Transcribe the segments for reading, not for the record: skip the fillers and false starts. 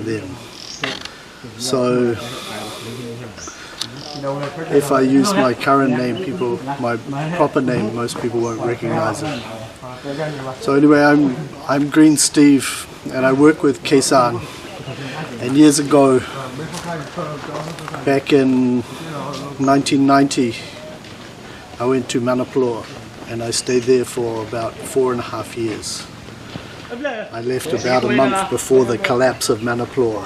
Then. So if I use my current name, my proper name, most people won't recognize it. So anyway, I'm Green Steve, and I work with Kesan. And years ago, back in 1990, I went to Manerplaw, and I stayed there for about 4.5 years. I left about a month before the collapse of Manerplaw,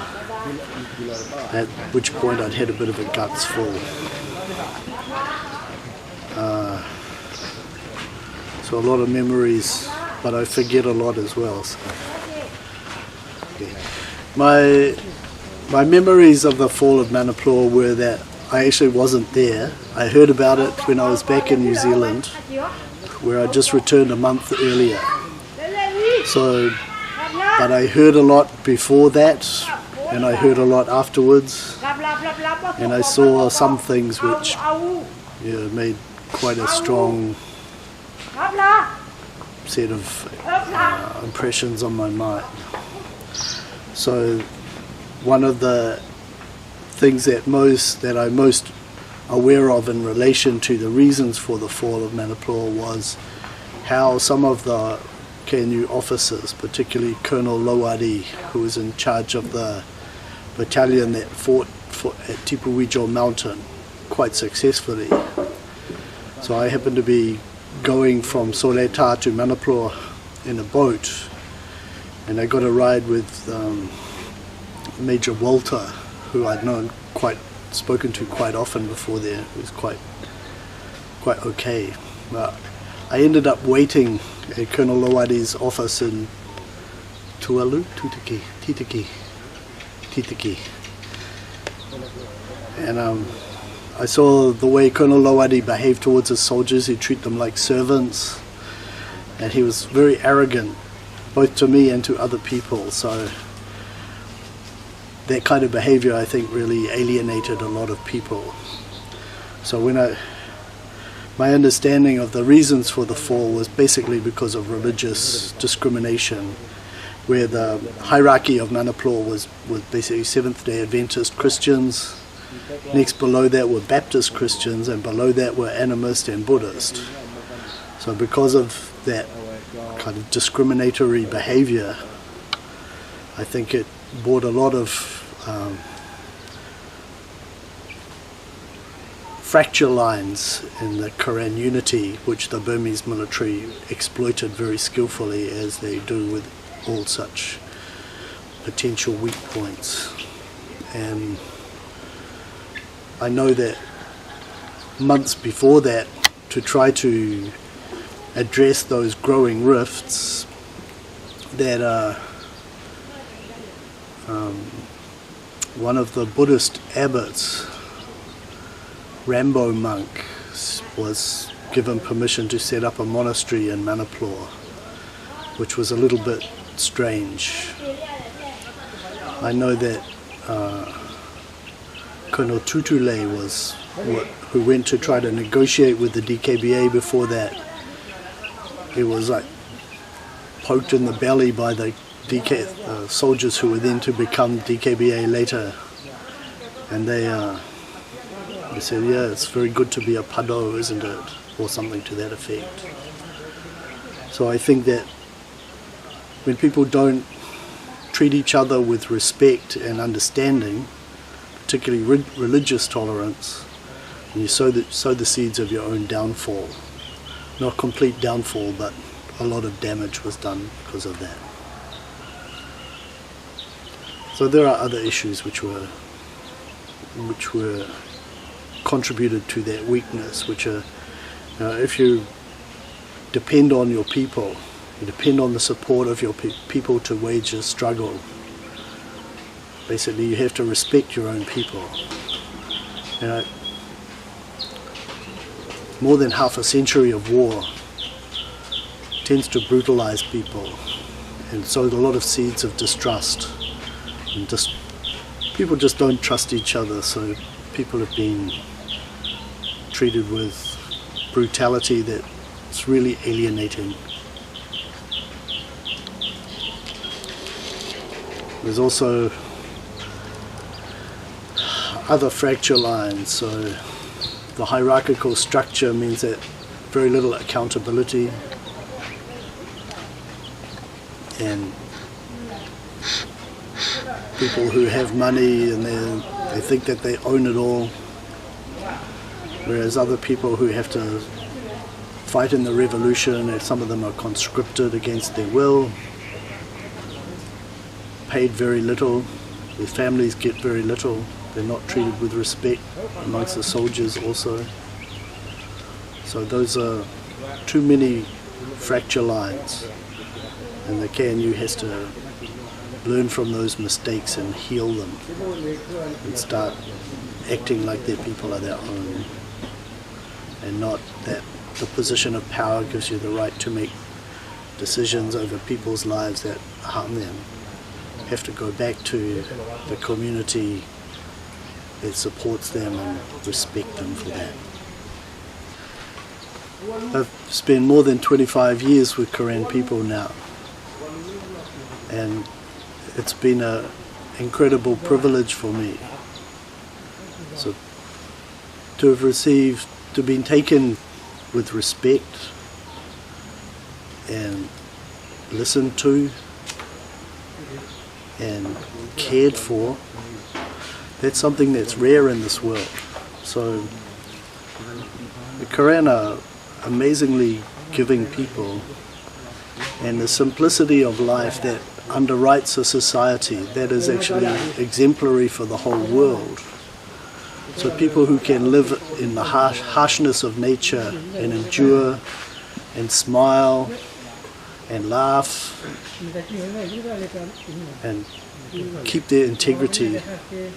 at which point I'd had a bit of a guts full. So a lot of memories, but I forget a lot as well. So. Okay. My memories of the fall of Manerplaw were that I actually wasn't there. I heard about it when I was back in New Zealand, where I just returned a month earlier. So, but I heard a lot before that, and I heard a lot afterwards, and I saw some things which made quite a strong set of impressions on my mind. So one of the things that I'm most aware of in relation to the reasons for the fall of Manerplaw was how some of the KNU officers, particularly Colonel Lowari, who was in charge of the battalion that fought at Tipuwijo Mountain quite successfully. So I happened to be going from Soleta to Manerplaw in a boat, and I got a ride with Major Walter, who I'd spoken to quite often before there. It was quite okay. But I ended up waiting at Colonel Lowari's office in Tualu, Titiki. And I saw the way Colonel Lowari behaved towards his soldiers. He'd treat them like servants, and he was very arrogant, both to me and to other people. So that kind of behavior, I think, really alienated a lot of people. So my understanding of the reasons for the fall was basically because of religious discrimination, where the hierarchy of Manerplaw was basically Seventh-day Adventist Christians. Next below that were Baptist Christians, and below that were Animist and Buddhist. So because of that kind of discriminatory behavior, I think it brought a lot of fracture lines in the Koran unity, which the Burmese military exploited very skillfully, as they do with all such potential weak points. And I know that months before that, to try to address those growing rifts, that one of the Buddhist abbots, Rambo monk, was given permission to set up a monastery in Manerplaw, which was a little bit strange. I know that Colonel Tutule who went to try to negotiate with the DKBA before that. He was like poked in the belly by the soldiers who were then to become DKBA later, and they said, yeah, it's very good to be a pado, isn't it, or something to that effect. So I think that when people don't treat each other with respect and understanding, particularly religious tolerance, and you sow the seeds of your own downfall. Not complete downfall, but a lot of damage was done because of that. So there are other issues which were contributed to that weakness, which are, if you depend on your people, you depend on the support of your people to wage a struggle. Basically, you have to respect your own people. More than half a century of war tends to brutalize people, and sowed a lot of seeds of distrust. And people just don't trust each other, so people have been treated with brutality that's really alienating. There's also other fracture lines, so the hierarchical structure means that very little accountability, and people who have money and they think that they own it all, whereas other people who have to fight in the revolution, and some of them are conscripted against their will, paid very little, their families get very little, they're not treated with respect amongst the soldiers also. So those are too many fracture lines, and the KNU has to learn from those mistakes and heal them and start acting like their people are their own, and not that the position of power gives you the right to make decisions over people's lives that harm them. You have to go back to the community that supports them and respect them for that. I've spent more than 25 years with Karen people now, and it's been an incredible privilege for me. So to have been taken with respect and listened to and cared for, that's something that's rare in this world. So the Karen are amazingly giving people, and the simplicity of life that underwrites a society that is actually exemplary for the whole world. So people who can live in the harshness of nature and endure and smile and laugh and keep their integrity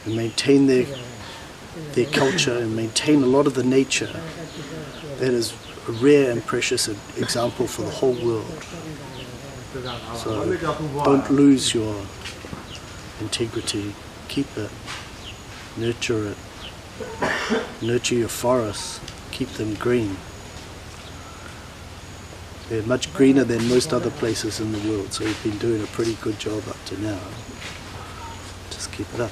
and maintain their culture and maintain a lot of the nature, that is a rare and precious example for the whole world. So don't lose your integrity, keep it, nurture it, nurture your forests, keep them green. They're much greener than most other places in the world, so you've been doing a pretty good job up to now. Just keep it up.